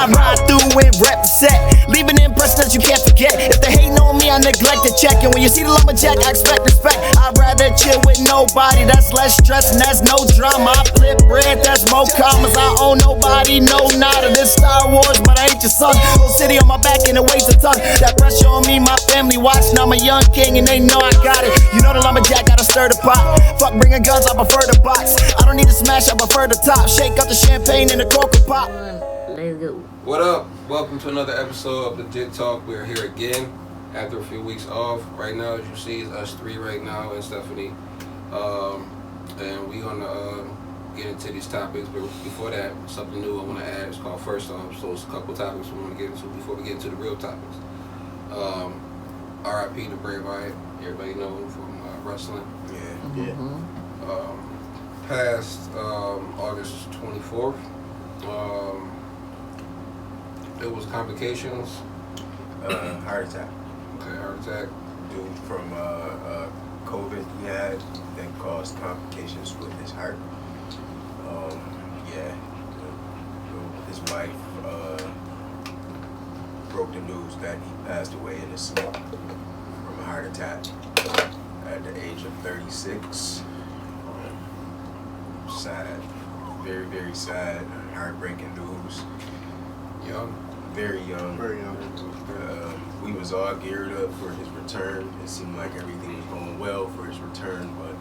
I ride through and represent, leaving an impression that you can't forget. If they hating on me, I neglect to check. And when you see the lumberjack, I expect respect. I'd rather chill with nobody, that's less stress and that's no drama. I flip bread, that's more commas. I own nobody, no nada. This Star Wars, but I ain't your son. Whole city on my back and it weighs a ton. That pressure on me, my family watching. I'm a young king and they know I got it. You know the lumberjack gotta stir the pot. Fuck bringing guns, I prefer the box. I don't need to smash, I prefer the top. Shake up the champagne in the coca pop. Let's go. What up? Welcome to another episode of the Dick Talk. We're here again after a few weeks off. Right now, as you see, it's us three right now and Stephanie. And we gonna get into these topics. But before that, something new I want to add. It's called First Off. So it's a couple topics we want to get into before we get into the real topics. R.I.P. to Bray, Wyatt. Everybody know him from wrestling. Yeah. Past August 24th. It was complications. Heart attack. Okay, heart attack. Due from COVID he had that caused complications with his heart. His wife broke the news that he passed away in his sleep from a heart attack at the age of 36. Sad. Very, very sad. Heartbreaking news. Young. Very young. Very young. We was all geared up for his return. It seemed like everything was going well for his return, but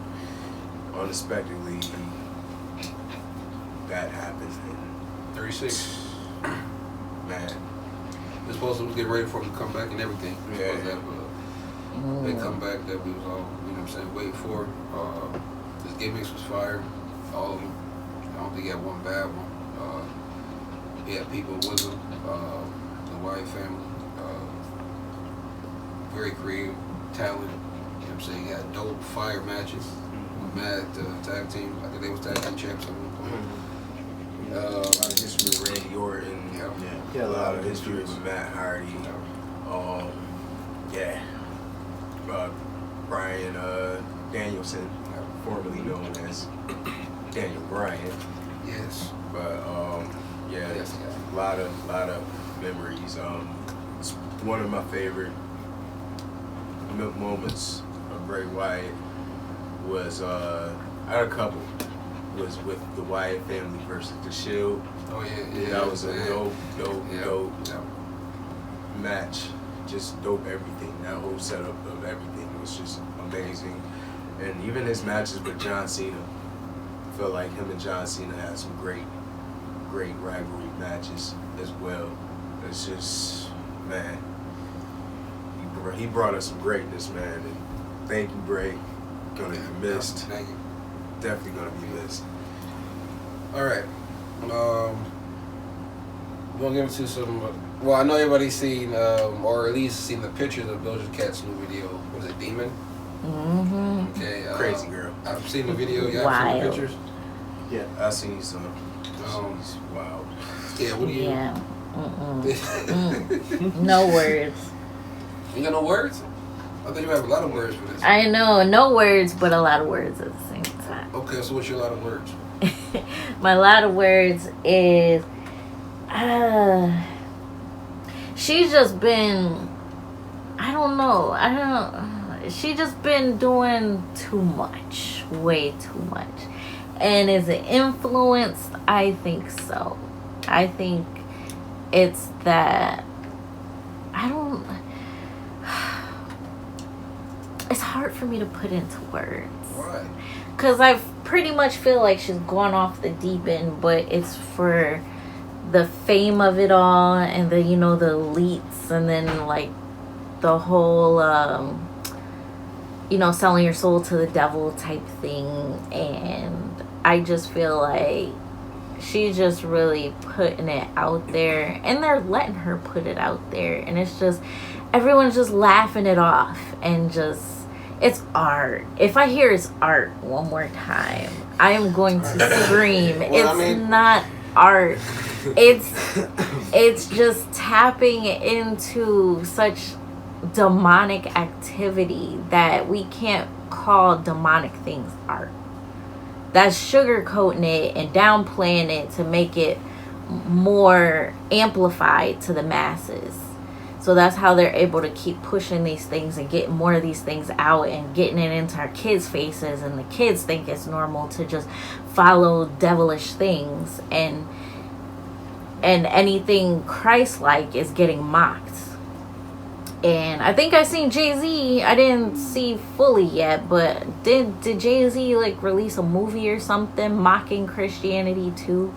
unexpectedly, that happened. 36. Man. They're supposed to get ready for him to come back and everything. Yeah. Supposed to have a big comeback that we was all, waiting for. His gimmicks was fire. All of them. I don't think he had one bad one. He had people with him. The Wyatt family. Very creative, talented. He had dope fire matches. Mad tag team. I think they was tag team champs at one point. A lot of history with Randy Orton. Yeah, A lot of history with Matt Hardy. Brian Danielson, formerly known as Daniel Bryan. Yes. But a lot of memories. It's one of my favorite moments of Bray Wyatt was I had a couple. Was with the Wyatt family versus the Shield. Oh yeah. That was a dope Yeah. match. Just dope everything. That whole setup of everything was just amazing. And even his matches with John Cena, I felt like him and John Cena had some great rivalry matches as well. It's just, man, he brought us some greatness, man. And thank you, Bray. Gonna be missed. Thank you. Definitely gonna be missed. All right. We're gonna get into some. Well, I know everybody's seen, or at least seen the pictures of Doja Cat's new video. Was it Demon? Mm-hmm. Okay. Crazy girl. I've seen the video. Y'all Wild. seen the pictures? Yeah. I seen some. She's wild. Yeah. What do you? Yeah. No words. You got no words? I think you have a lot of words for this. I know, no words, but a lot of words at the same time. Okay, so what's your lot of words? My lot of words is, she's just been, she just been doing too much, way too much. And is it influenced? I think so. I think it's that, it's hard for me to put into words. Why? Because I pretty much feel like she's gone off the deep end, but it's for the fame of it all and the, the elites and then like the whole, selling your soul to the devil type thing. And I just feel like she's just really putting it out there and they're letting her put it out there. And it's just, everyone's just laughing it off and just, it's art. If I hear it's art one more time, I am going to scream. Not art. It's just tapping into such demonic activity that we can't call demonic things art. That's sugarcoating it and downplaying it to make it more amplified to the masses. So that's how they're able to keep pushing these things and getting more of these things out and getting it into our kids' faces, and the kids think it's normal to just follow devilish things, and anything Christ-like is getting mocked. And I think I seen Jay-Z, I didn't see fully yet, but did Jay-Z like release a movie or something mocking Christianity too?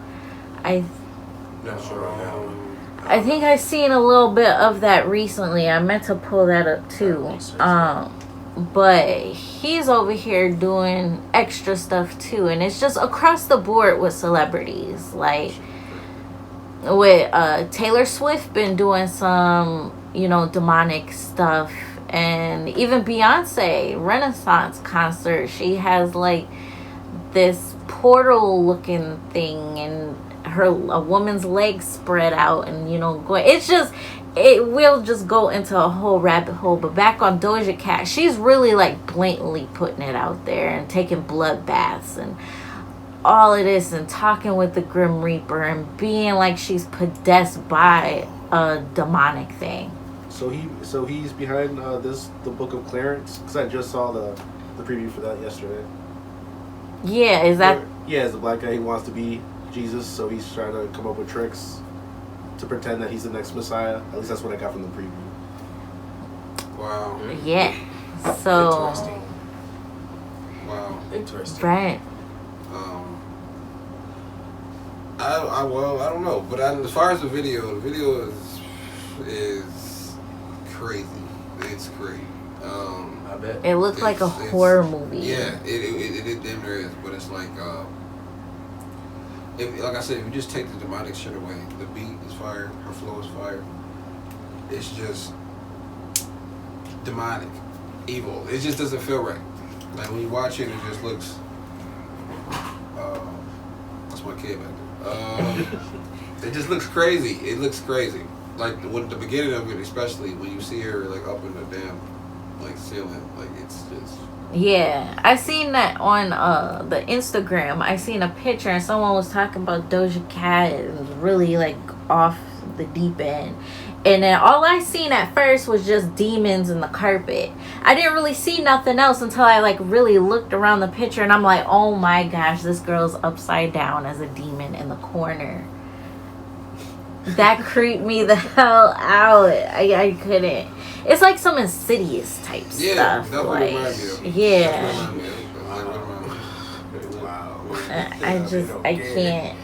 Not sure right now. I think I seen a little bit of that recently. I meant to pull that up too. But he's over here doing extra stuff too, and it's just across the board with celebrities. Like with Taylor Swift been doing some, demonic stuff, and even Beyonce Renaissance concert, she has like this portal looking thing, and a woman's legs spread out, and it will just go into a whole rabbit hole. But back on Doja Cat, she's really like blatantly putting it out there and taking blood baths and all of this, and talking with the Grim Reaper and being like she's possessed by a demonic thing. So he's behind the Book of Clarence, because I just saw the preview for that yesterday. Yeah, is that? Yeah, it's the black guy. He wants to be Jesus, so he's trying to come up with tricks to pretend that he's the next Messiah. At least that's what I got from the preview. Wow. Yeah. So. Interesting. Wow. Interesting. Right. I don't know, but as far as the video is crazy. It's great. I bet. It looked like a horror movie. Yeah, it damn near is, but it's like, like I said, if you just take the demonic shit away, the beat is fire, her flow is fire. It's just demonic, evil. It just doesn't feel right. Like when you watch it, it just looks. That's my kid back there. It just looks crazy. It looks crazy. Like with the beginning of it, especially when you see her like up in the damn ceiling, like it's just. Yeah, I seen that on the Instagram. I seen a picture and someone was talking about Doja Cat is really like off the deep end. And then all I seen at first was just demons in the carpet. I didn't really see nothing else until I like really looked around the picture, and I'm like, oh my gosh, this girl's upside down as a demon in the corner. That creeped me the hell out. I couldn't. It's like some Insidious type stuff. That's what it reminds me of. Yeah. Wow. I can't.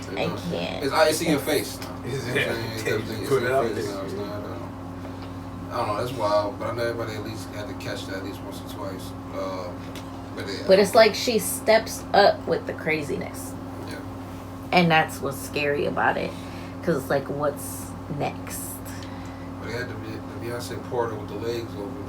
It's I see your face. Put it out there. I don't know, that's wild, but I know everybody at least had to catch that at least once or twice. But it's like she steps up with the craziness. Yeah. And that's what's scary about it. Because it's like, what's next? But they had the Beyonce portal with the legs over.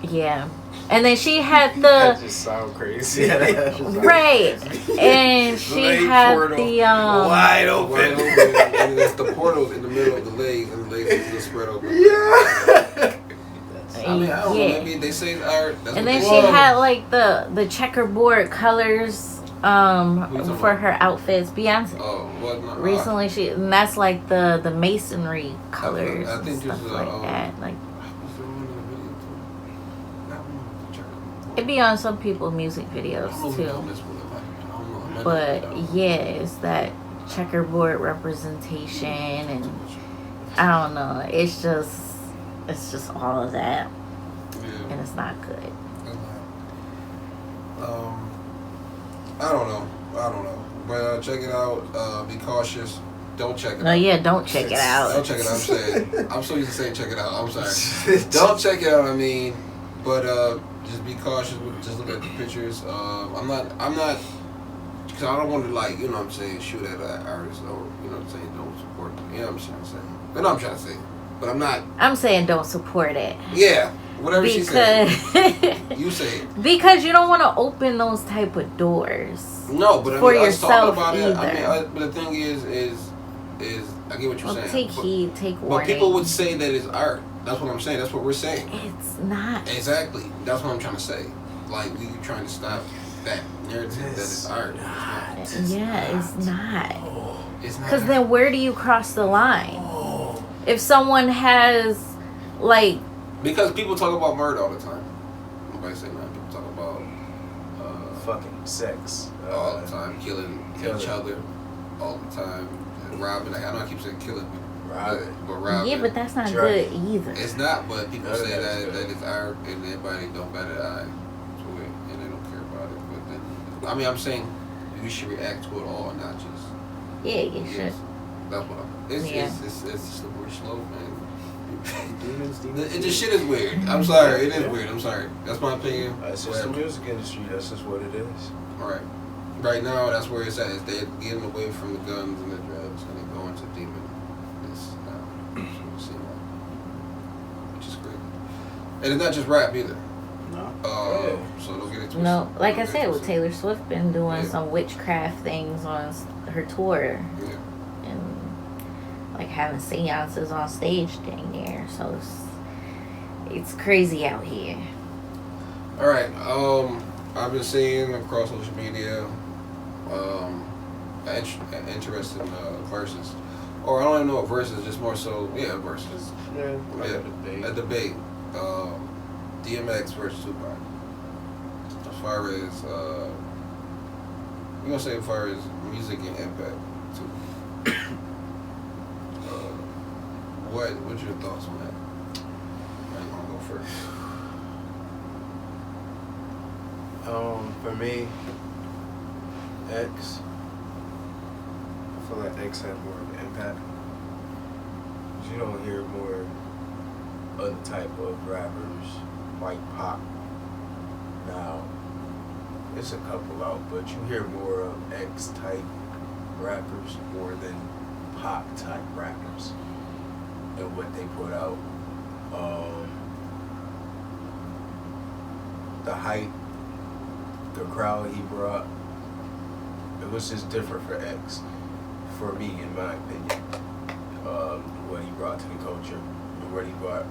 Yeah. And then she had the... That just sound crazy. Right. And she had the... wide open. And that's the portal in the middle of the legs, and the legs is just spread open. Yeah. I mean, I don't know. Maybe they say it's art. And then she had like the checkerboard colors for her outfits. Beyonce. Oh, well, not recently and that's like the masonry colors I think and stuff this is, like that. Like what's the one in the video too? it'd be on some people's music videos too. But yeah, it's that checkerboard representation, and I don't know. It's just all of that, and it's not good. I don't know. But check it out. Be cautious. Don't check it out. No, yeah, don't check it out. Don't check it out. I'm saying. I'm so used to saying check it out. I'm sorry. Don't check it out. I mean, but just be cautious. Just look at the pictures. I'm not. Because I don't want to shoot at an artist or don't support them. You know what I'm trying to say. But I'm trying to say. But I'm not. I'm saying don't support it. Yeah. Whatever she said. You say it. Because you don't want to open those type of doors. No, but for I mean, yourself about either. It. I mean, but the thing is I get what you're saying. Take heed, take warning. But people would say that it's art. That's what I'm saying. That's what we're saying. It's not. Exactly. That's what I'm trying to say. Like, we trying to stop that narrative that it's art. Yeah, it's not. It's not. Because then where do you cross the line? Oh. If someone has, like... Because people talk about murder all the time. Nobody say nothing. People talk about... fucking sex. all the time. Killing each other all the time. And robbing. Like, I know I keep saying killing. But robbing. Yeah, but that's not good either. It's not, but people say that it's art and everybody don't bat an eye to it and they don't care about it. But then, I mean, I'm saying we should react to it all, not just... Yeah, you should. That's what it's a slippery slope, man. Demons. The shit is weird. I'm sorry, it is weird. I'm sorry. That's my opinion. It's just the music industry. That's just what it is. Alright. Right now, that's where it's at. Is they're getting away from the guns and the drugs and they're going to demon. Which is great. And it's not just rap either. No. So don't get it twisted. No, like I said, with Taylor Swift been doing some witchcraft things on her tour. Yeah. And like having seances on stage dang near. So it's crazy out here. Alright, I've been seeing across social media interesting verses. Or I don't even know what verses, just more so, verses. A debate. DMX versus Tupac. As far as, we're going to say as far as music and impact, too. What's your thoughts on that? Where you want to go first? For me, X. I feel like X had more of an impact. You don't hear more other type of rappers like Pac now. It's a couple out, but you hear more of X type rappers more than Pac type rappers and what they put out. The hype, the crowd he brought, it was just different for X, for me, in my opinion. What he brought to the culture, and what he brought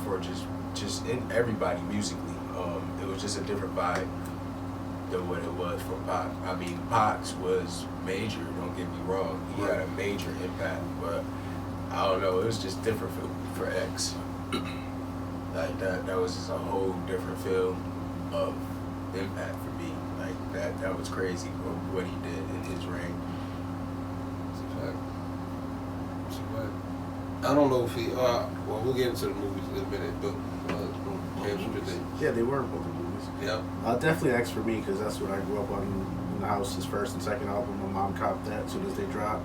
for just in everybody musically. It was just a different vibe than what it was for Pac. I mean, Pac's was major, don't get me wrong. He had a major impact, but I don't know, it was just different for X. Like that was just a whole different feel of impact for me. Like that was crazy what he did in his reign. I don't know if he. Well, we'll get into the movies in a minute, but yeah, they were both movies. Yeah. Definitely X for me because that's what I grew up on in the house. His first and second album, my mom copped that as soon as they dropped.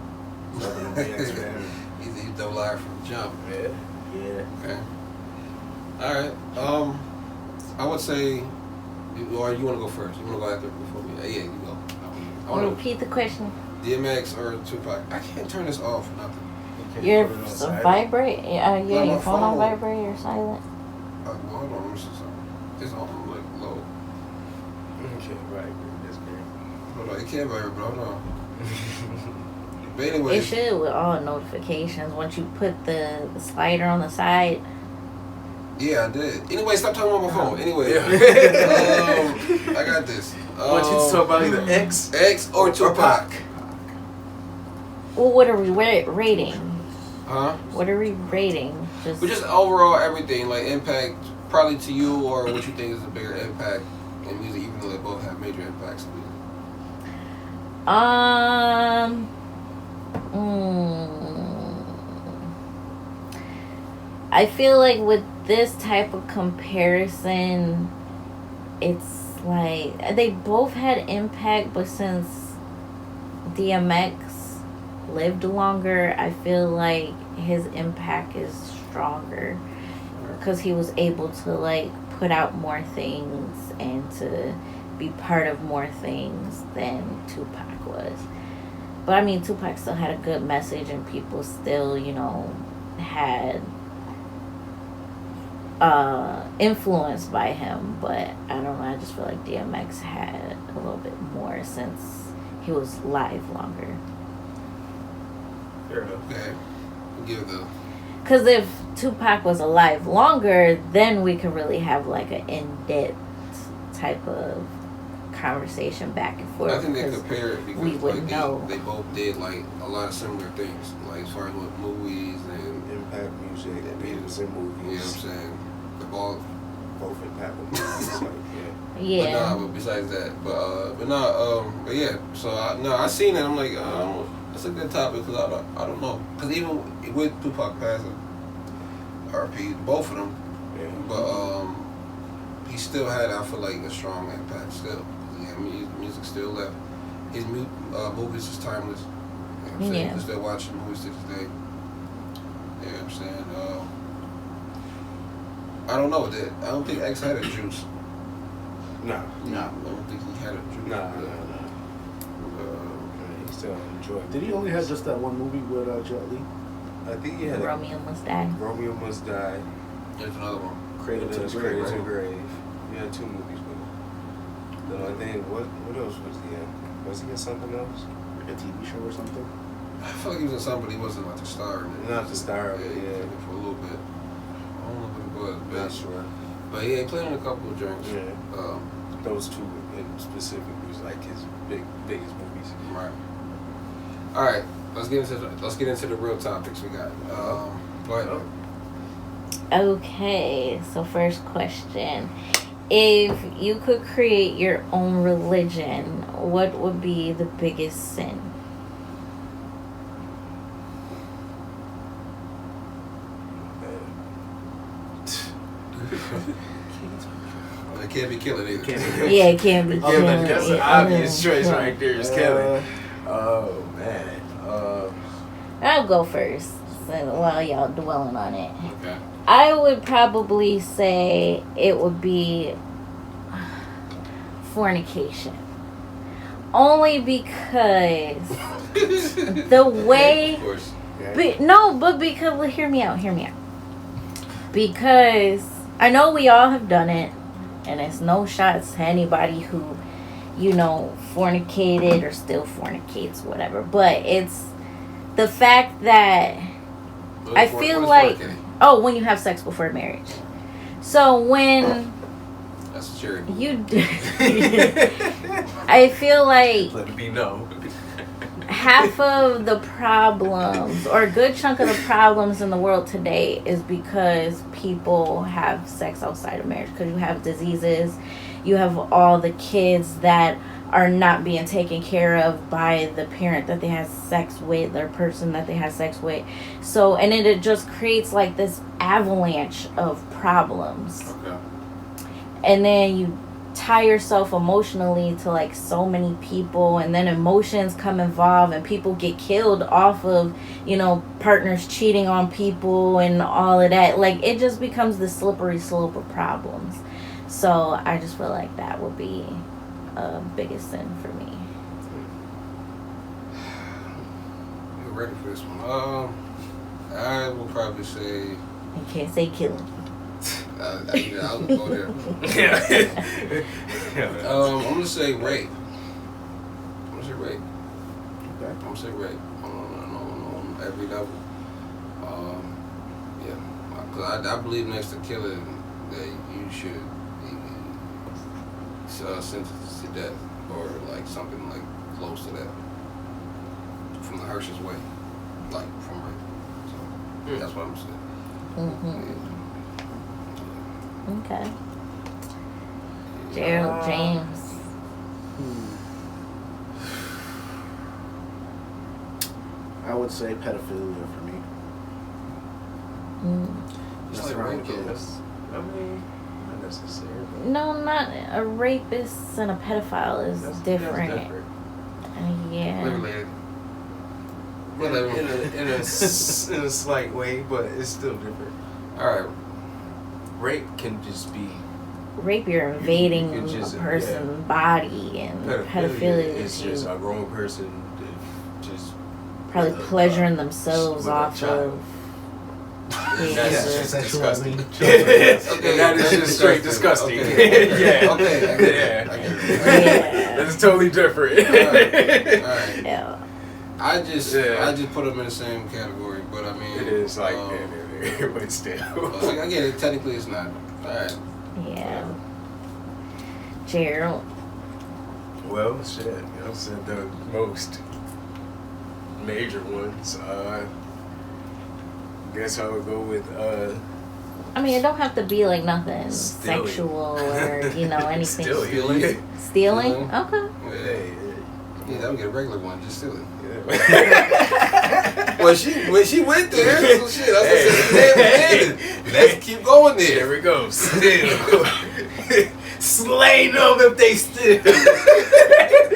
So I'm a big X fan. He's double R from the jump. Yeah. Okay. All right. I would say, or you want to go first? You want to go after before me? Yeah, you go. I want to repeat the question. DMX or Tupac? I can't turn this off. Nothing. Your vibrate? Your phone on vibrate or silent? Well, hold on, let me see something. It's on like low. You can't vibrate this game. Hold on, it can't vibrate, but hold on. But anyway, it should with all notifications. Once you put the slider on the side. Yeah, I did. Anyway, stop talking on my phone. Anyway, I got this. What you talk about either X or Tupac? Well, what are we rating? Huh? What are we rating? But just overall everything, like impact, probably to you, or what you think is a bigger impact in music, even though they both have major impacts in music. I feel like with this type of comparison, it's like they both had impact, but since DMX lived longer, I feel like his impact is stronger because he was able to like put out more things and to be part of more things than Tupac was. But I mean, Tupac still had a good message and people still, had influenced by him. But I don't know, I just feel like DMX had a little bit more since he was live longer. Fair enough. Okay. Give the. Because if Tupac was alive longer, then we could really have like an in-depth type of conversation back and forth. I think they because compared because we wouldn't know. they both did like a lot of similar things, like as far as with movies and Impact music, Beatles and you know what I'm movies. saying, the ball. Both impact movies. Like, yeah. Yeah. But nah, but besides that, but yeah. So I seen it. I'm like, that's a good topic because I don't know, because even with Tupac passing, RP, both of them, Yeah. but he still had, I feel like, a strong impact still. Yeah, music still left. His movies is timeless. You know what I'm saying? Yeah. You can still watch the movies to this day. You know what I'm saying? I don't know that. I don't think X had a juice. Nah. I don't think he had a juice. Nah. He still enjoyed. Did he only have just that one movie with Jet Li? I think he had Romeo Must Die. Romeo Must Die. There's another one. Cradle to the Grave. Cradle to right? the Grave. He had 2 movies with him. Then I think what else was he in? Was he in something else? Like a TV show or something? I feel like he was in somebody, he wasn't like a star in it. Not the star, but He yeah. was in it for a little bit. I don't know what it was, but, Not sure. but yeah, he played in a couple of drinks. Yeah. Those 2 in specific was like his biggest movies. Right. All right. Let's get into the real topics we got. Go ahead. Okay, so first question. If you could create your own religion, what would be the biggest sin? It can't be killing either. Yeah, it can't be killing. That's an obvious choice right there. Is killing. Oh man. I'll go first while y'all dwelling on it. Okay. I would probably say it would be fornication. Only because the way... Of course. but because... Well, hear me out. Because I know we all have done it, and it's no shots to anybody who, fornicated or still fornicates, whatever. But it's the fact that I feel like... Oh, when you have sex before marriage. So when that's a charity. you I feel like Let it be known. half of the problems, or a good chunk of the problems in the world today, is because people have sex outside of marriage. Because you have diseases, you have all the kids that are not being taken care of by the parent that they had sex with, or person that they had sex with. So, and it just creates like this avalanche of problems. Okay. And then you tie yourself emotionally to like so many people, and then emotions come involved, and people get killed off of, partners cheating on people and all of that. Like, it just becomes the slippery slope of problems. So I just feel like that would be biggest sin for me. You're ready for this one? I will probably say. You can't say killing. I'll go there. I'm gonna say rape. Okay. I'm gonna say rape on every level. Yeah, because I believe next to killing that you should sentence to death, or like something like close to that, from the harshest way, like from rape. So that's what I'm saying. Mm-hmm. Okay. Gerald James. I would say pedophilia for me. Just Mess like around rape, with though. kids. I mean, not necessarily. No, not a rapist and a pedophile is different. That's different. Yeah. In a slight way, but it's still different. All right. Rape can just be Rape, you're invading You can just- a person's body, and pedophilia It's is just you a grown person that just probably with a- pleasuring themselves with a off child. of. That's Yeah. just Sexualizing disgusting. Okay, That is that's just straight disgusting. disgusting. Okay. Yeah. Okay, I get it. Yeah. I get it. Yeah. That's totally different. All right. Yeah. I just Yeah. put them in the same category, but I mean It is like that, but still. like, I get it. Technically, it's not. All right. Yeah. Gerald. Well, shit, you know, said the most major ones. Guess I would go with I mean, it don't have to be like nothing Stealing. sexual or, you know, anything. Stealing. Stealing? Yeah. Okay. Yeah, that would get a regular one, just stealing. Yeah. When she went there, so shit, that's what I said. Let's keep going there. There we go. Steal. Slay them if they steal.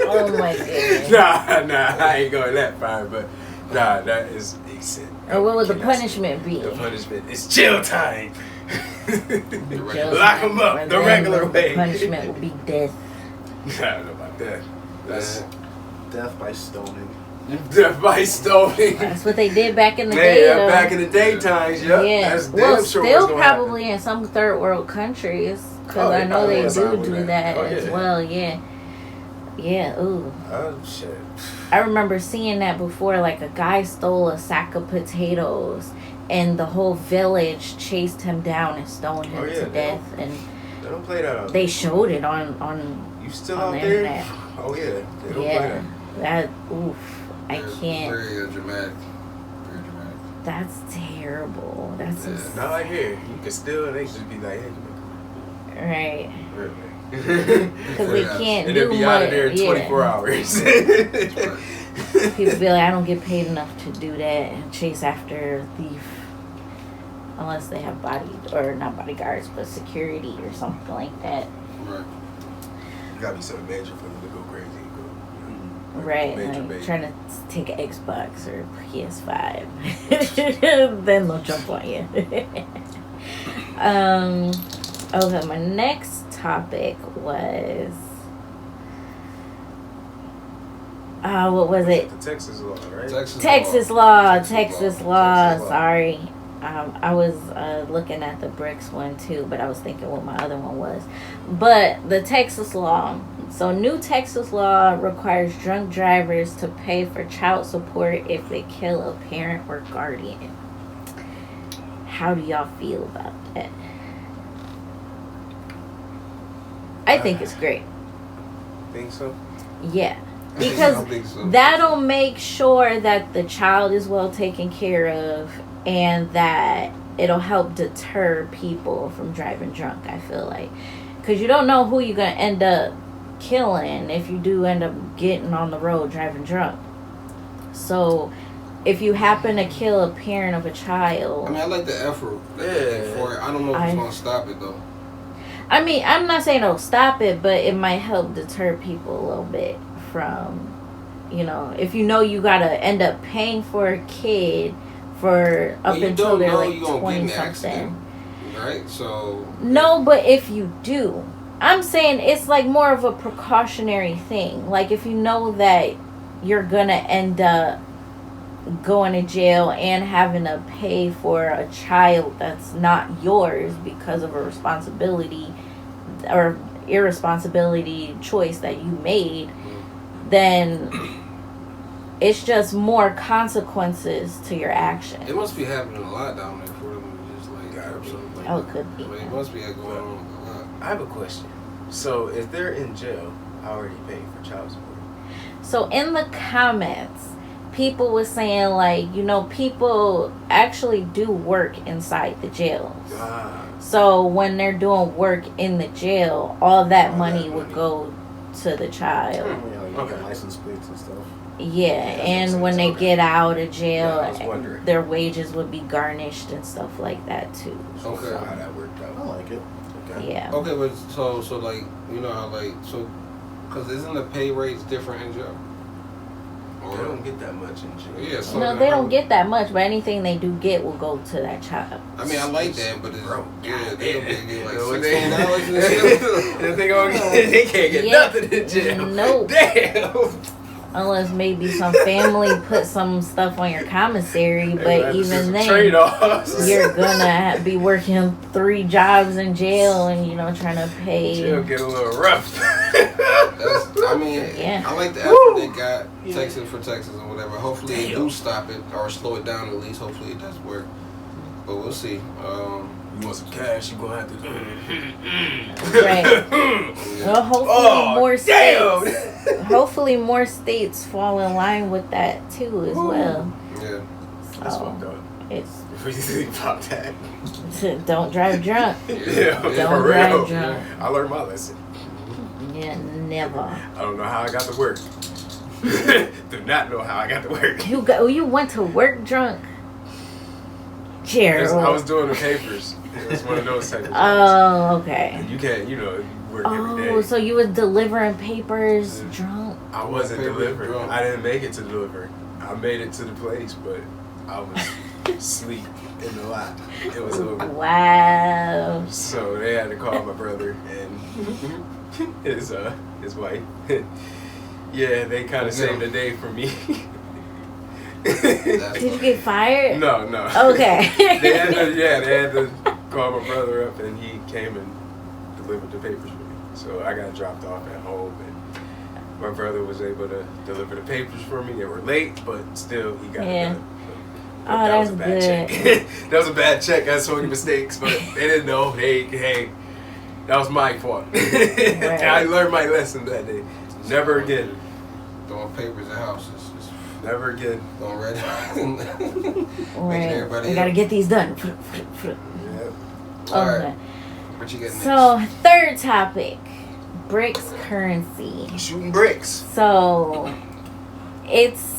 Oh my goodness. Nah, I ain't going that far, but nah, that is decent. Or what would the Cannot punishment be? The punishment is jail time. Jail Lock time. them up Or the then regular way. The punishment would be death. I don't know about that. That's Death by stoning. death by stoning. That's what they did back in the Man, day. yeah, though. back in the day times, yeah. Yeah. That's damn Well, sure still what's gonna probably happen. in some third world countries. Because Oh, I they know they probably do are do with that that. Oh, as yeah. well, yeah. Yeah, ooh. Oh, shit. I remember seeing that before, like a guy stole a sack of potatoes and the whole village chased him down and stoned him Oh, yeah, to they death, and They don't play that out. they showed it on You still on out the there? internet. Oh, yeah. They don't play Yeah, that. that oof, I can't. Very dramatic. Very dramatic. That's terrible. That's Yeah. just, Not like here. You can still, they just be like, hey, right. really? Because they can't And do they'll be out of there in yeah. 24 hours. People be like, I don't get paid enough to do that and chase after a thief. Unless they have not bodyguards, but security or something like that. Right. You gotta be something major for them to go crazy. Right, Major like baby. trying to take an Xbox or PS5. Then they'll jump on you. Okay, my next topic was... what was it? The Texas law, right? Texas law. Sorry. I was looking at the Brics one too, but I was thinking what my other one was. But the Texas law. So new Texas law requires drunk drivers to pay for child support if they kill a parent or guardian. How do y'all feel about that? I think it's great. Think so? Yeah. I Because don't think so. that'll make sure that the child is well taken care of and that it'll help deter people from driving drunk, I feel like. Because you don't know who you're going to end up killing if you do end up getting on the road driving drunk. So if you happen to kill a parent of a child... I mean, I like the effort that they make for it. I don't know if it's going to stop it, though. I mean, I'm not saying it'll stop it, but it might help deter people a little bit from, you know, if you know you got to end up paying for a kid for up until they're like 20 something. Right? So... No, but if you do, I'm saying it's like more of a precautionary thing. Like if you know that you're going to end up going to jail and having to pay for a child that's not yours because of a responsibility or irresponsibility choice that you made, then it's just more consequences to your actions. It must be happening a lot down there for them to just like or something like Oh, it that. could be. I mean, it must be going on a lot. I have a question. So if they're in jail, how are they paying for child support? So in the comments, people were saying like, you know, people actually do work inside the jails. So when they're doing work in the jail, all that money would go to the child. You got license plates and stuff. Yeah, and when they get out of jail, Yeah, I was wondering. their wages would be garnished and stuff like that too. Okay. So how that worked I out. like it. Okay. Yeah. Okay, but so like, you know how like, so, because isn't the pay rates different in jail? They don't get that much in jail. Yeah, so No, they don't get that much, but anything they do get will go to that child. I mean, I like that, but it's Bro, yeah, they don't get like What $16 in jail. If they gonna get, they can't get Yeah. nothing in jail. Nope. Damn. Unless maybe some family put some stuff on your commissary, but even then, trade-offs. you're gonna be working 3 jobs in jail and, you know, trying to pay. Jail get a little rough. I mean, Yeah. I like the effort they got, Texas for Texas or whatever. Hopefully they do stop it or slow it down at least. Hopefully it does work. But we'll see. You want some cash? You gonna have to. Right. Well, hopefully more states. Hopefully more states fall in line with that too as well. Yeah. That's fucked up. It's What do you think about that? don't drive drunk. Yeah, Don't for drive real. drunk. I learned my lesson. Yeah, never. I don't know how I got to work. Do not know how I got to work. You went to work drunk? Gerald. I was doing the papers. It was one of those type of jobs. Oh, okay. And you can't, you work every day. Oh, so you was delivering papers drunk? I wasn't Papers delivering. drunk. I didn't make it to deliver. I made it to the place, but I was asleep in the lot. It was over. Wow. So they had to call my brother and his wife. Yeah, they kind of saved the day for me. Did you get fired? No. Okay. they had to call my brother up and he came and delivered the papers for me. So I got dropped off at home and my brother was able to deliver the papers for me. They were late, but still he got it done. But Oh, that was that's a bad check. That was a bad check. I had so many mistakes, but they didn't know. Hey, that was my fault. Right. I learned my lesson that day. Never again. Throwing papers at houses. Never again. Throwing red. Right. We gotta get these done. Yeah. All right. Okay. What you got next? So, third topic. Brics Currency. Shooting bricks. So, it's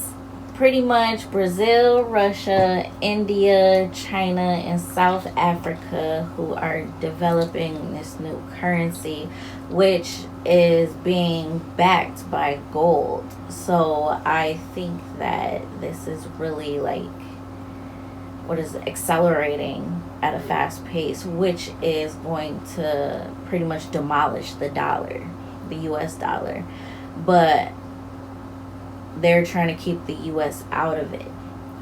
pretty much Brazil, Russia, India, China, and South Africa who are developing this new currency, which is being backed by gold. So I think that this is really accelerating at a fast pace, which is going to pretty much demolish the dollar, the US dollar. But they're trying to keep the US out of it,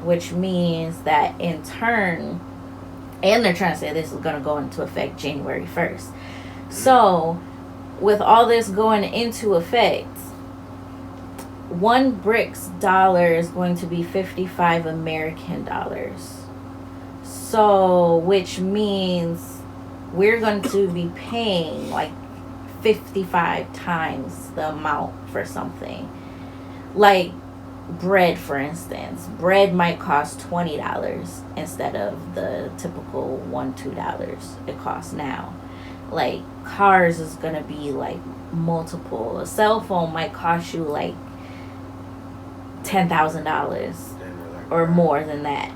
which means that in turn, and they're trying to say this is going to go into effect January 1st. So with all this going into effect, one Brics dollar is going to be 55 American dollars. So, which means we're going to be paying 55 times the amount for something. Like bread, for instance. Bread might cost $20 instead of the typical $1-2 it costs now. Cars is gonna be multiple. A cell phone might cost you $10,000 or more than that.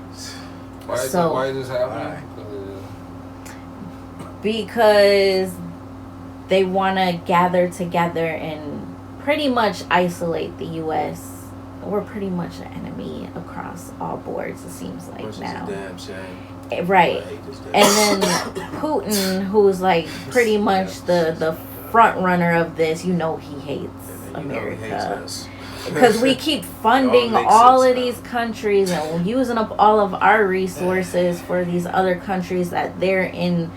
Why is this happening? Because they want to gather together and pretty much isolate the U.S. We're pretty much an enemy across all boards, it seems like Which now. is a damn shame. Right. And then Putin, who's pretty much the front runner of this, he hates America. Because we keep funding all of these countries and using up all of our resources for these other countries that they're in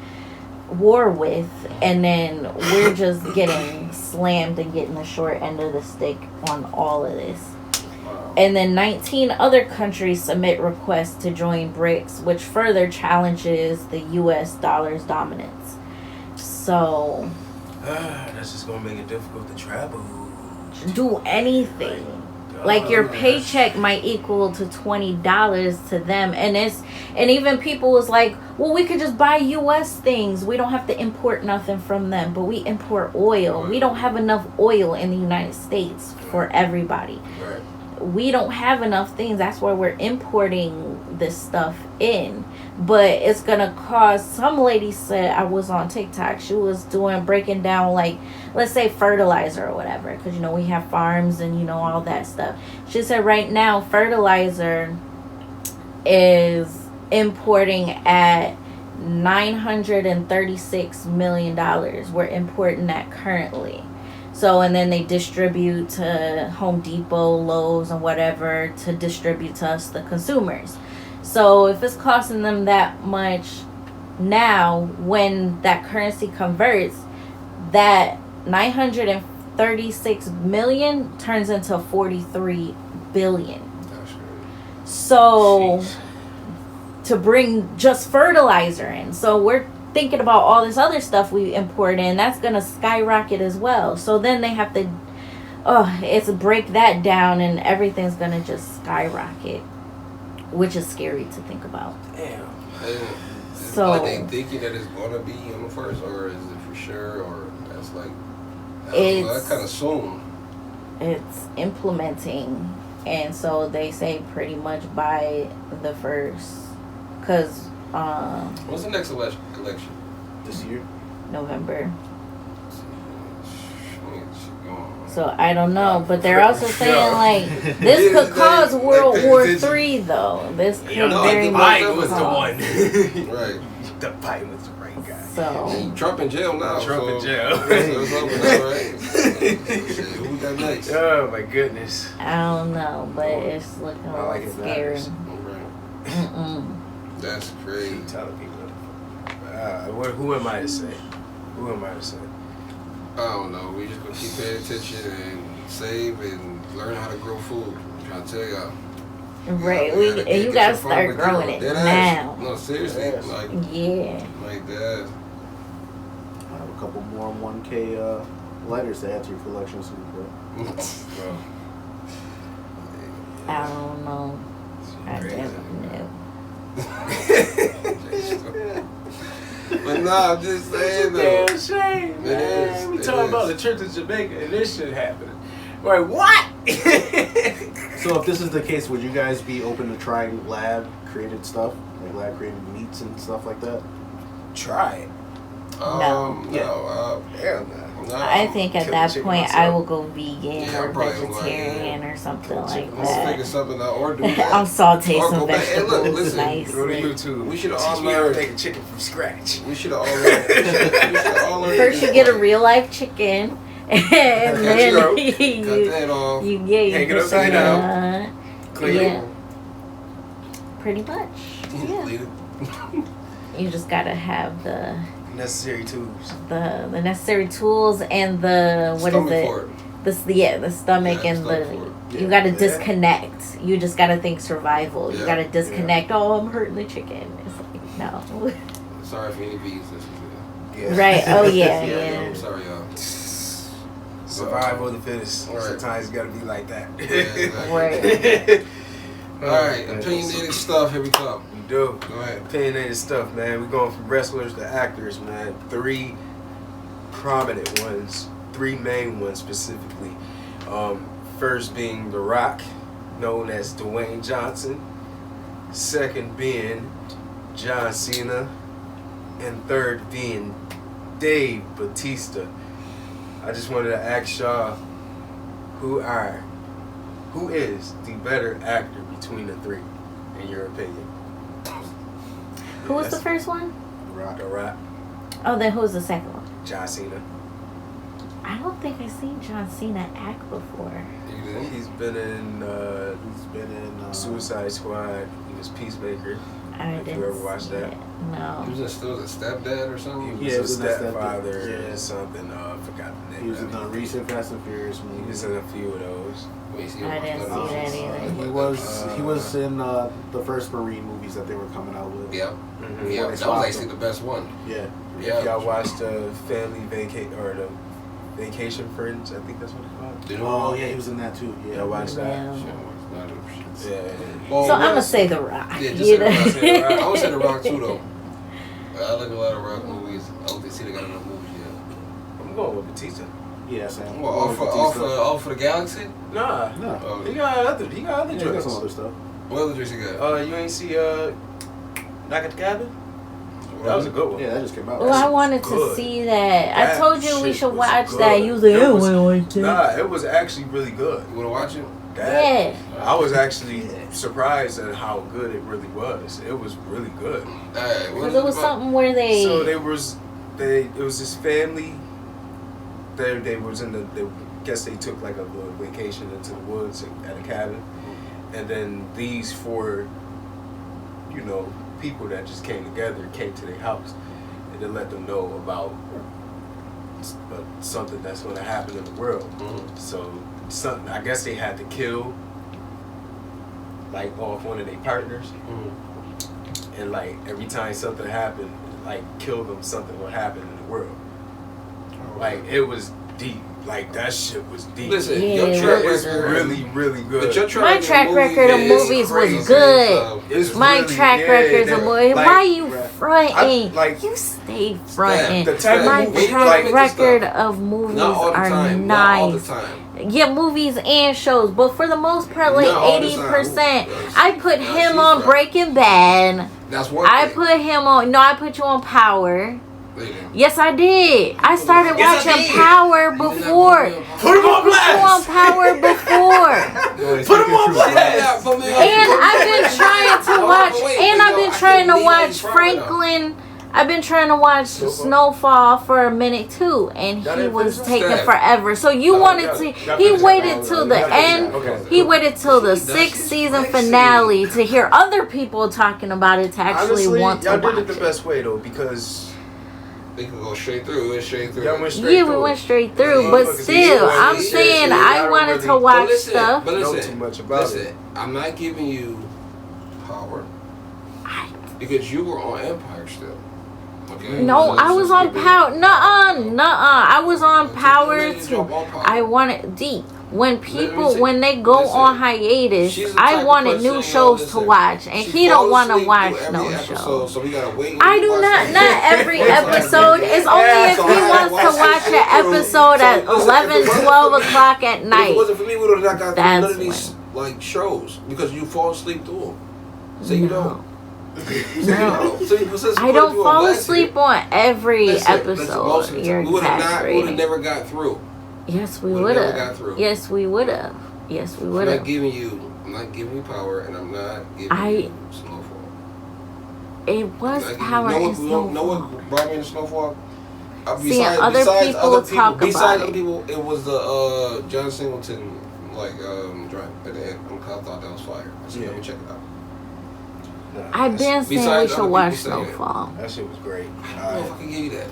war with, and then we're just getting slammed and getting the short end of the stick on all of this. And then 19 other countries submit requests to join BRICS, which further challenges the U.S. dollar's dominance. So that's just gonna make it difficult to travel. Do anything. Your paycheck might equal to $20 to them, and even people was well, we could just buy U.S. things. We don't have to import nothing from them, but we import oil. We don't have enough oil in the United States for everybody. Right. We don't have enough things. That's why we're importing this stuff in. But it's gonna cost. Some lady said, I was on TikTok, she was breaking down let's say fertilizer or whatever, because we have farms and all that stuff. She said right now fertilizer is importing at $936 million. We're importing that currently. So, and then they distribute to Home Depot, Lowe's, and whatever to distribute to us, the consumers. So, if it's costing them that much now, when that currency converts, that 936 million turns into 43 billion. That's right. So, Jeez. to bring just fertilizer in. So we're thinking about all this other stuff we import in. That's going to skyrocket as well. So then they have to, it's break that down, and everything's going to just skyrocket, which is scary to think about. Damn. So like they thinking that it's going to be on the first, or is it for sure, or that's like, that's kind of soon. It's implementing, and so they say pretty much by the first, because what's the next election? This year? November. So I don't know, but they're also saying like this could cause World War III though. This could very well much was the one. Right. The Biden was the right guy. So Trump in jail now. Trump in jail. What's up with that, right? Who we got next? Oh my goodness. I don't know, but it's looking a little scary. Right. That's crazy. Telling people. Who am I to say? Who am I to say? I don't know. We just gonna keep paying attention and save and learn how to grow food. I'm trying to tell y'all. Right, you gotta start growing it now. No, seriously, like like that. I have a couple more 1K lighters to add to your collection soon, bro. I don't know. I don't know. But nah, I'm just saying though. Damn shame, man. We talking about the trip to Jamaica and this shit happening. Like what? So if this is the case, would you guys be open to trying lab created stuff, like lab created meats and stuff like that? Try it. No. Hell no. I think at that point myself. I will go vegan Yeah, or I'm probably vegetarian or something like Let's figure that. something out or do I'll saute Or some go back. Hey, look, vegetables listen, nicely. Go to YouTube. We should have all Teach me how to learned. make a chicken from scratch. We should have all learned. We should all learned. First you get a real life chicken, and then Cut you that off. you Hang it put upside some, down. Clean yeah, pretty much. Yeah, Leave it. you just gotta have the Necessary tools. necessary tools and the Stomach for it. the stomach Yeah, and stomach the for it. you gotta Yeah. disconnect. You just gotta think survival. You Yeah. gotta disconnect. Oh, I'm hurting the chicken. It's like no. Sorry for any bees. Yeah. Right. Oh yeah. I'm Yeah. sorry, y'all. Survival of the fittest. Right. Sometimes you gotta be like that. Right. Alright, opinionated stuff. Here we come. We do. Go ahead. Opinionated stuff, man. We're going from wrestlers to actors, man. 3 prominent ones, 3 main ones specifically. First being The Rock, known as Dwayne Johnson. Second being John Cena. And third being Dave Bautista. I just wanted to ask y'all, who is the better actor between the 3, in your opinion? Who was the first one? The Rock, Oh, then who was the second one? John Cena. I don't think I've seen John Cena act before. You did? He's been in Suicide Squad. He was Peacemaker. I If you didn't ever watched see that? it. No. He was still a stepdad or He something? was Yeah, a was in that stepfather Stepdad. or something. I forgot the name. He was in of the it. recent Fast and Furious He movie. was in a few of those. Wait, see, I didn't see that either. He was in the first Marine movies that they were coming out with. Yeah. Mhm. Yeah, they that was swapped actually them. the best one. Yeah. Yeah. If y'all watched Family the Vacation Friends, I think that's what it's called. Did you Oh yeah, he was in that too. Yeah. Y'all watched that? No. Yeah. Well, So I'm gonna what- say The Rock. Yeah, just you say The Rock. Say The Rock. I would say The Rock too, though. I like a lot of Rock movies. I don't think they got enough movies yet. I'm going with Bautista. Yeah, Sam. Well, all for the Galaxy? Nah. No. Oh, He got other Yeah, he got some joints. other stuff. what other drinks you got? You ain't see Knock at the Cabin? That was a good one. Yeah, that just came out. Well, I wanted to good. see that. I That told you we shit should was watch good. that. You was like, It I was- don't want to. Nah, it was actually really good. You want to watch it? Yeah. I was actually surprised at how good it really was. It was really good. Alright, Because it was something where they. So it was this family. They was in the. Guess they took like a little vacation into the woods at a cabin, and then these 4, people that just came together came to their house, and they let them know about something that's going to happen in the world. Mhm. So something, I guess they had to kill like off one of their partners. Mhm. and like every time something happened, like killed him, something would happen in the world. Like it was deep. Like that shit was deep. Listen, Yeah, your it track was record really, really good. But your My track record of movies was good. It's My really- track yeah, records of that- movies. like, Why you fronting? I- like- You stay fronting. The type of My movie, track like, record of movies not all the are time. nice. Not all the time. Yeah, movies and shows, but for the most part, like Not all the time. 80%. Ooh, I put she's him on right. Breaking Bad. That's one I thing. put him on. No, I put you on Power. Lady. Yes, I did. I started Yes, I watching did. Power You did not before. put me on Put him on Put you on blast. Power before. Put him on blast. And I've been trying to watch. And I've been trying to watch Franklin. I've been trying to watch Snowfall for a minute too, and Y'all he didn't was finish taking that? forever. So you wanted to? He waited till the end. Okay. He waited till the sixth season finale to hear other people talking about it to actually Honestly, want to y'all watch did it the it. best way though, because They could go straight through. It went straight through. y'all went straight Yeah, through. we went straight through, but Motherfuckers, still, yeah, I'm yeah, saying yeah, I y'all wanted really- to But watch listen, stuff. but Know listen, too much about listen, it. I'm not giving you Power because you were on Empire still. Okay. No, So I was just on give it- Power. Nuh-uh. I was on Until Power you ladies too. drop on Power. I wanted deep. When people, say- when they go listen, on hiatus, she's the type I of wanted person, new yo, shows to listen, watch, and she he don't falls want to asleep watch through no every episode, show. So we gotta wait. I do not every episode. It's only if he wants to watch an episode at 11, 12 o'clock at If it night. wasn't for me, we would have not got through none That's of these like shows because you fall asleep through them. So you don't. No. So I don't fall asleep on every episode. most of the You're time. We would have exaggerating. never got through. Yes, we would've would never got have. through. Yes, we would have. Yes, we I'm would not have. giving you. I'm not giving you Power, and I'm not giving you Snowfall. It was Power and Know Snowfall. what brought me to Snowfall? Seeing other people talk besides about other it. people, it was the John Singleton drink at the end. I thought that was fire. I said, let me check it out. I've been saying we Besides should other watch people saying it. Snowfall. That shit was great. I don't know if I can give you that.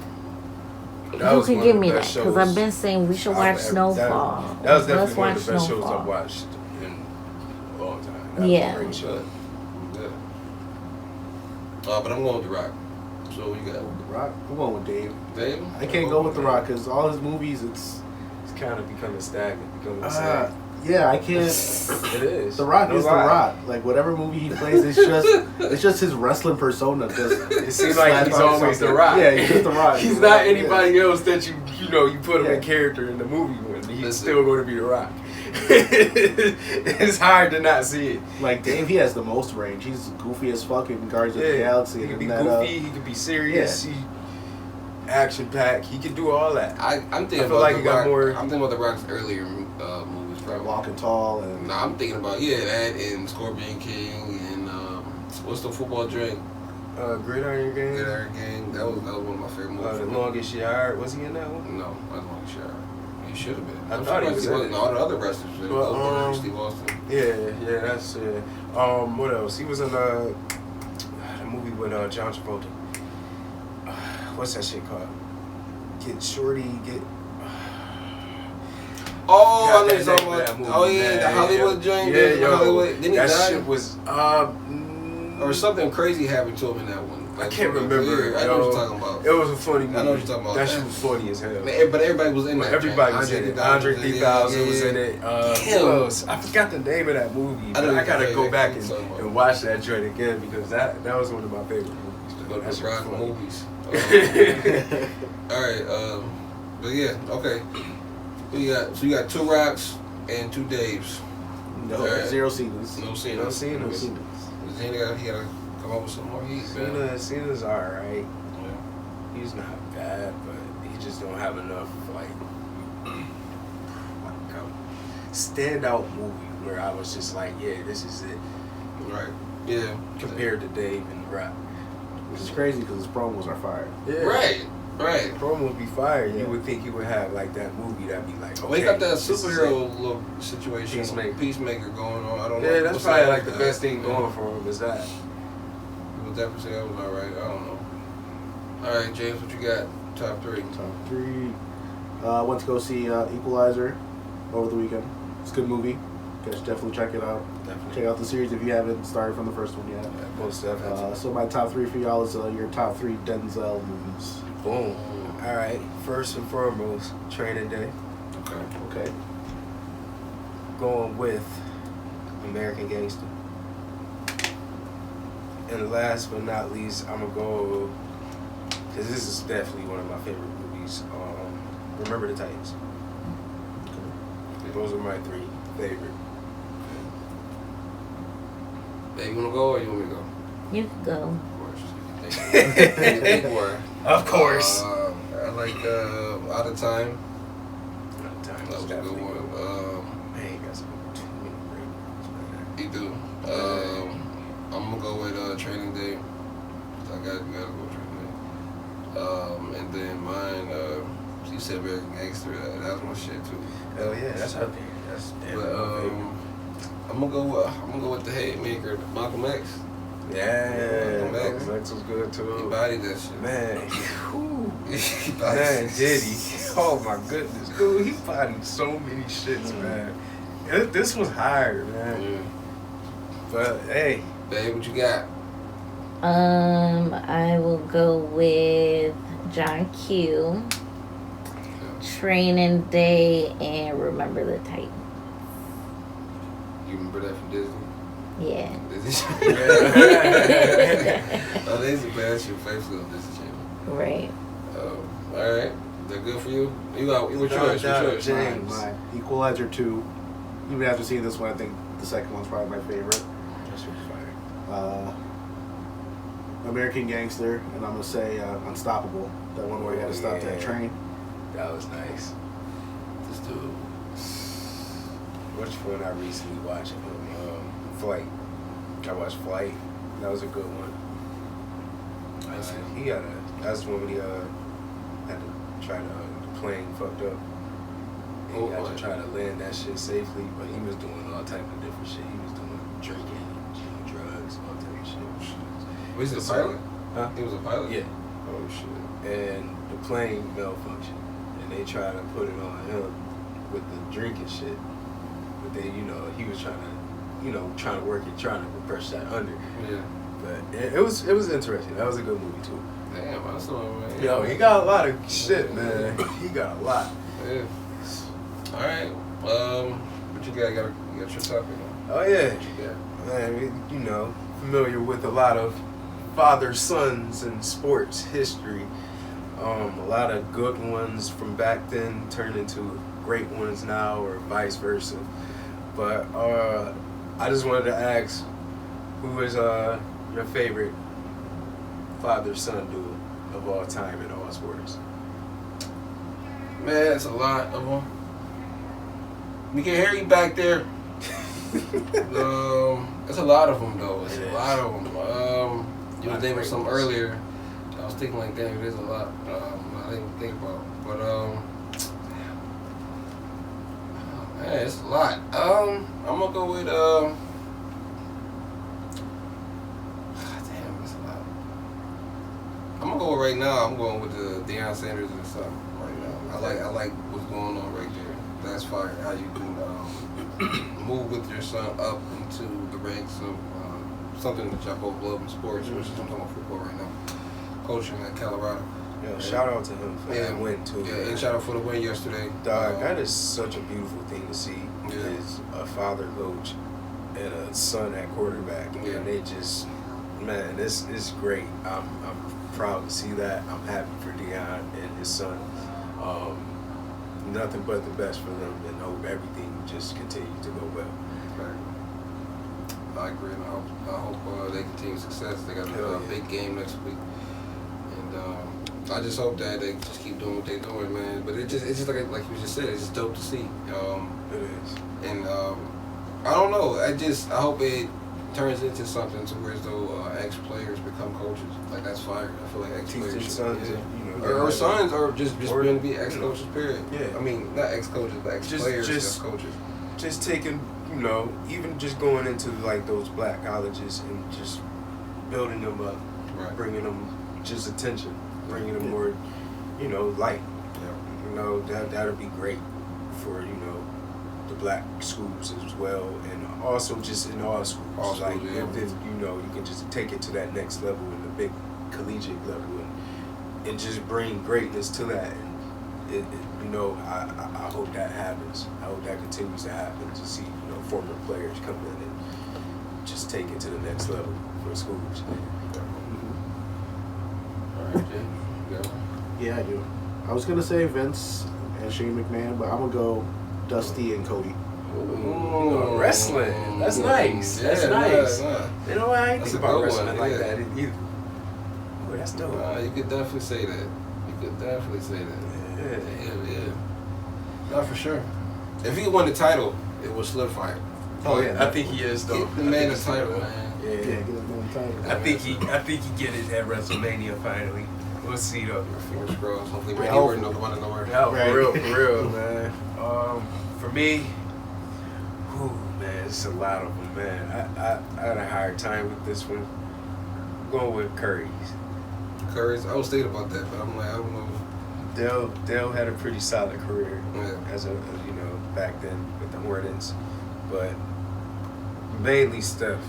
That You was can one give of the me that best because shows I've been saying we should I've watch ever- Snowfall. That was Let's definitely one watch of the best shows Snowfall. I've watched in a long time. That was Yeah. a great show. Yeah. But I'm going with The Rock. So what you got? The Rock. I'm going with Dave. Dave? I can't go with The Rock because all his movies, It's kind of becoming stagnant, becoming it's sad. yeah, I can't. It is. The Rock No is The lie. Rock. Like whatever movie he plays, it's just his wrestling persona. It seems like he's always The Rock. Yeah, he's just The Rock. He's not anybody else that you put him in Yeah. character in the movie when he's Listen. still going to be The Rock. It's hard to not see it. Like Dave, he has the most range. He's goofy as fucking Guardians of the Galaxy. He could and be that, goofy, he could be serious, he action packed, he could do all that. I'm thinking I feel about like The he got Rock. more- I'm thinking about The Rock's earlier movies, probably. Walking Tall and Nah, I'm thinking about that and Scorpion King and what's the football drink? Gridiron Gang, Good Iron Gang. That was one of my favorite movies. The Longest Yard, was he in that one? No, I don't want to share. He should have been. I I'm thought he surprised was in wasn't. it. All the other wrestlers. Well, Steve Austin. Yeah, that's it. What else? He was in the movie with John Travolta. What's that shit called? Get Shorty, get. Oh, I know Got you're talking that about. movie, Oh yeah, man. the Hollywood joint. Yeah, the yo. Hollywood. Didn't he that die? shit was Or something crazy happened to him in that one. I can't remember. I know what you're talking about. It was a funny movie. I know what you're talking about. That shit was funny as hell. But everybody was in that. Everybody joint. was in it. 3000 Andre 3000 was in it. Damn. Who else? I forgot the name of that movie. But I gotta go back and watch that joint again because that was one of my favorite movies. Go That to shit was rock funny. movies. All right. But yeah. Okay. We got. So you got 2 Rocks and 2 Daves. no, Alright. 0 Cenas. No Cena. No Cena. No Cenas. He gotta come up with some more heat, man. Cena's alright. Yeah. He's not bad, but he just don't have enough standout movie where I was just like, yeah, this is it. Right. Yeah. Compared to Dave and The Rock. Which is crazy because his promos are fire. Yeah. Right. Right. Promo would be fire. Yeah. You would think he would have like that movie that'd be like, okay, Well, he got that this is superhero little situation, Peacemaker. going on. I don't know. it. Yeah, that's What's probably that? like the best thing going for him is that. People definitely say that was alright. I don't know. All right, James, what you got? Top 3. Top 3. Went to go see Equalizer over the weekend. It's a good movie. guys should definitely check it out. Definitely. Check out the series if you haven't started from the first one yet. Yeah, most definitely. So my top 3 for y'all is your top 3 Denzel movies. Boom. All right. First and foremost, Training Day. Okay. Going with American Gangster. And last but not least, I'm gonna go, because this is definitely one of my favorite movies. Remember the Titans. Those are my 3 favorite. Hey, you wanna go or you want me to go? You can go. Of course. Of course. I like Out of Time. Time That was a good definitely one. Man, you got some too many great movies, man. You do. I'm gonna go with Training Day. I gotta go with Training Day. And then mine, you said American Gangster. That was my shit too. Hell yeah, that's out there. That's damn But my favorite. I'm gonna go with the Haymaker, Malcolm X. Yeah, Malcolm X. Malcolm X was good He too. bodied that shit. Man, He bodied man, that did shit. he? Oh my goodness, dude, he bodied so many shits, man. This was hard, man. Yeah. But hey, Babe, what you got? I will go with John Q, Training Day, and Remember the Titans. You remember that from Disney? Yeah. Disney Oh, they used to play that shit faithfully on Disney Channel. Right. All right, they're good for you. You got what's yours? What's yours? James. My Equalizer 2. Even after seeing this one, I think the second one's probably my favorite. That's fire. American Gangster, and I'm gonna say Unstoppable. That one where you had to stop that Yeah. train. That was nice. This dude. Which one I recently watched? Flight. I watched Flight. That was a good one. He got that's when he had to try to the plane fucked up. And he had to try to land that shit safely, but he was doing all type of different shit. He was doing drinking, drugs, all type of shit. Was he a pilot? Huh? He was a pilot? Yeah. Oh shit. And the plane malfunctioned, and they tried to put it on him with the drinking shit. But then, he was trying to work it, trying to repress that under. Yeah. But it was interesting. That was a good movie too. Damn, I saw him, man. Yo, he got a lot of shit, man. He got a lot. Yeah. All right. What you got? You got your topic now. Oh yeah, What you got? man. Familiar with a lot of father sons in sports history. A lot of good ones from back then turned into great ones now, or vice versa. But I just wanted to ask, who is your favorite father-son duo of all time in all sports? Man, it's a lot of them. We can hear you back there. It's a lot of them though. It's a lot of them. You were naming some earlier. I was thinking like, damn, it is a lot. I didn't even think about. But man, it's a lot. I'm gonna go with damn, it's a lot. I'm gonna go with right now. I'm going with the Deion Sanders and stuff right now. I like what's going on right there. That's fire. How you can move with your son up into the ranks of something that y'all both love in sports, which is I'm talking about football right now. Coaching at Colorado. Yo, shout out to him for that win too. Yeah, and shout out for the win yesterday. Dog, that is such a beautiful thing to see. Yeah. Is a father coach and a son at quarterback, Yeah. and they just, man, this is great. I'm proud to see that. I'm happy for Deion and his son. Nothing but the best for them, and hope everything just continues to go well. I agree, and I hope they continue success. They got a big game next week, and I just hope that they just keep doing what they're doing, man. But it's just like you just said, it's just dope to see. It is. And I don't know. I hope it turns into something to where as though ex-players become coaches. Like that's fire. I feel like ex-players Teaching sons, yeah. or sons, or just going to be ex-coaches. Period. Yeah. I mean, not ex-coaches, but ex-players, just coaches. Just taking, even just going into like those black colleges and just building them up, Right. bringing them just attention, bringing them more, light. Yeah. That'd be great for the black schools as well, and also just in all schools. All schools, like yeah. if you know, you can just take it to that next level in the big collegiate level, and just bring greatness to that. And it you know, I hope that happens. I hope that continues to happen, to see, you know, former players come in and just take it to the next level for schools. All right, Jay. You got one? Yeah, I do. I was gonna say Vince and Shane McMahon, but I'm gonna go Dusty and Cody. Ooh, wrestling. That's nice. That's nice. You know what? I ain't That's think a about good wrestling one, like yeah. that either. Oh, that's dope. You could definitely say that. You could definitely say that. Yeah. Not for sure. If he won the title, it would solidify it. Oh yeah, I think he is though. Get the man the title, man. Yeah, get the man title. I think he get it at WrestleMania finally. We'll see though. Fingers crossed. Hopefully, Yeah, Randy Orton don't come out of nowhere. Yeah, Right. for real, man. For me, man, it's a lot of them, man. I had a hard time with this one. I'm going with Curry's. Curry's. I was thinking about that, but I'm like, I don't know. Dale had a pretty solid career Yeah. as you know, back then with the Hortons, but mainly Steph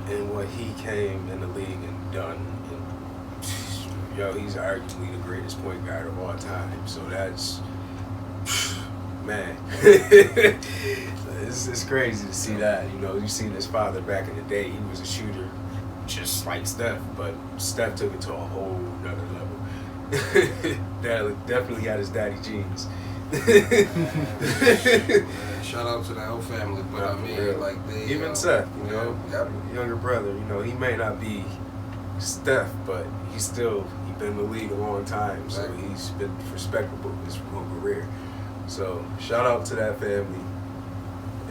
and what he came in the league and done. And, yo, he's arguably the greatest point guard of all time. So that's, man, it's crazy to see that. You know, you seen his father back in the day. He was a shooter, just like Steph, but Steph took it to a whole nother level. Dad definitely had his daddy genes. Shout out to that whole family, but I mean, real. like they Even Seth, you know, yeah. younger brother, you know, he may not be Steph, but he's been in the league a long time, so Right. he's been respectable his whole career. So shout out to that family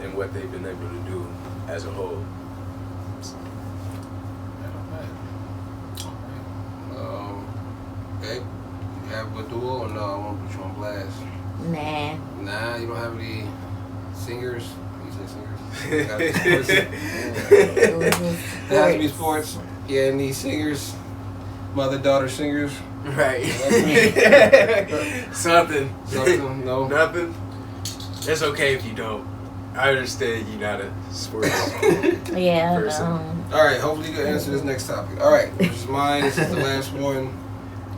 and what they've been able to do as a whole. Okay, you have a duo or no? I want to put you on blast. Nah. You don't have any singers? You say singers? You got any sports? It was just It has to be sports. Yeah, any singers? Mother-daughter singers? Right. Something. Something? No? Nothing. It's okay if you don't. I understand you're not a sports Yeah, person. Alright, hopefully you can answer this next topic. Alright, this is mine. This is the last one.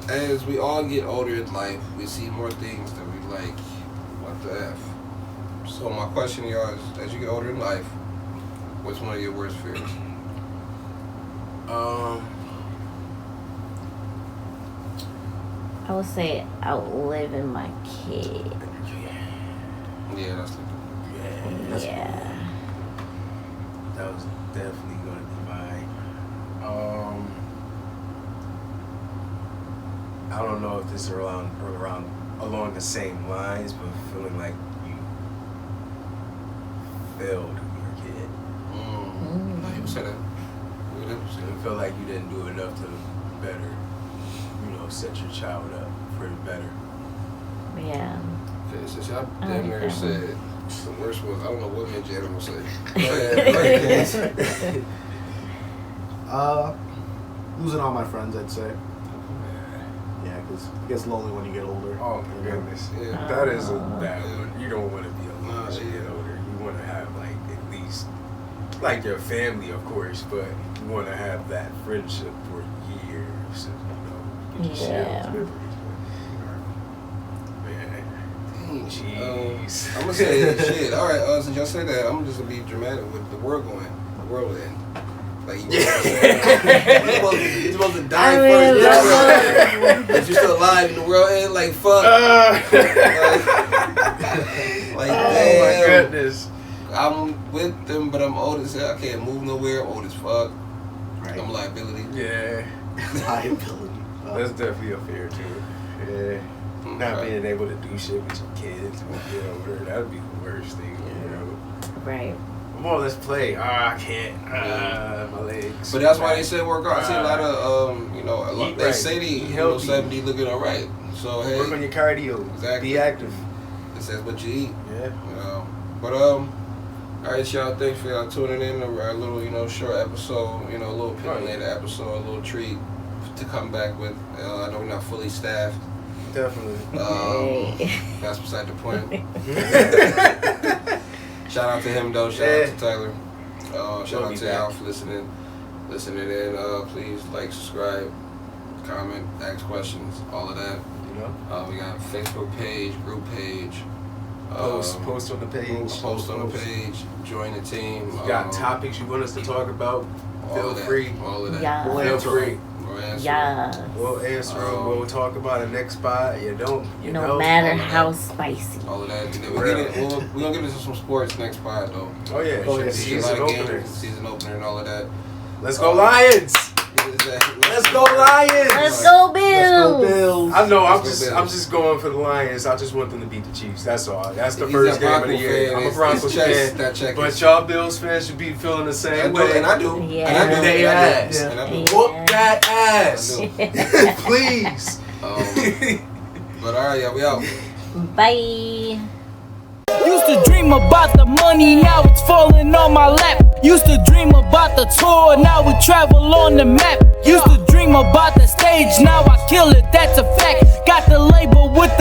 As we all get older in life, we see more things that we like. What the F? So my question to y'all is, as you get older in life, what's one of your worst fears? I would say outliving my kid. Yeah, that's the Yeah. That was definitely going to be mine. I don't know if this is along the same lines, but feeling like you failed your kid. No, you can say that. You can say You feel like you didn't do enough to better, set your child up for the better. Yeah. that. Okay, since y'all I damn like near that said the worst was, I don't know what me and Jada will say. Go ahead. Losing all my friends, I'd say. Yeah, because it gets lonely when you get older. Oh my goodness. Yeah. That is a bad one. You don't want to be alone as you yeah. get older. You want to have like at least like your family, of course, but you want to have that friendship for years. You can just share Yeah. those memories. Man, jeez. I'm gonna say shit. All right, since y'all say that, I'm just gonna be dramatic with the world going. The world end. Like you're supposed to die first, but you're still alive in the world end. Like fuck. Like Oh damn. my goodness. I'm with them, but I'm old as hell. I can't move nowhere. I'm old as fuck. Right. I'm a liability. Yeah. Liability. That's definitely a fear too. Yeah. Not being able to do shit with your kids when you get older, that would be the worst thing in the world. Right. Come on, let's play. I can't. My legs. But that's why they say work out. I see a lot of, they Eat say right. they, Eat healthy. 70 looking all right. So, hey. Work on your cardio. Exactly. Be active. It says what you eat. Yeah. But all right, y'all. Thanks for y'all tuning in. Our little, short episode. A little opinionated episode, a little treat to come back with. I know we're not fully staffed. Definitely. That's beside the point. Shout out to him though. Shout out to Tyler. Shout out to y'all for listening in. Please like, subscribe, comment, ask questions, all of that. You know? We got Facebook page, group page. Post on the page. Post on the page. Join the team. You got topics you want us to talk about? Feel free. All of that. Yeah. Feel free. Yeah. We'll answer them. We'll talk about it next spot. You know. No matter how spicy. All of that. And then we're gonna get into some sports next pod though. Oh yeah. Season opener. Season opener and all of that. Let's go Lions. Let's go Lions. Let's go Bills. I know. I'm just going for the Lions. I just want them to beat the Chiefs. That's all. That's the first game of the year. I'm a Broncos fan, but y'all Bills fans should be feeling the same way. And I do. Yeah. And I do. They ass. Whoop that ass. Please. But all right, yeah, we out. Bye. Used to dream about the money, now it's falling on my lap. Used to dream about the tour, now we travel on the map. Used to dream about the stage, now I kill it, that's a fact. Got the label with the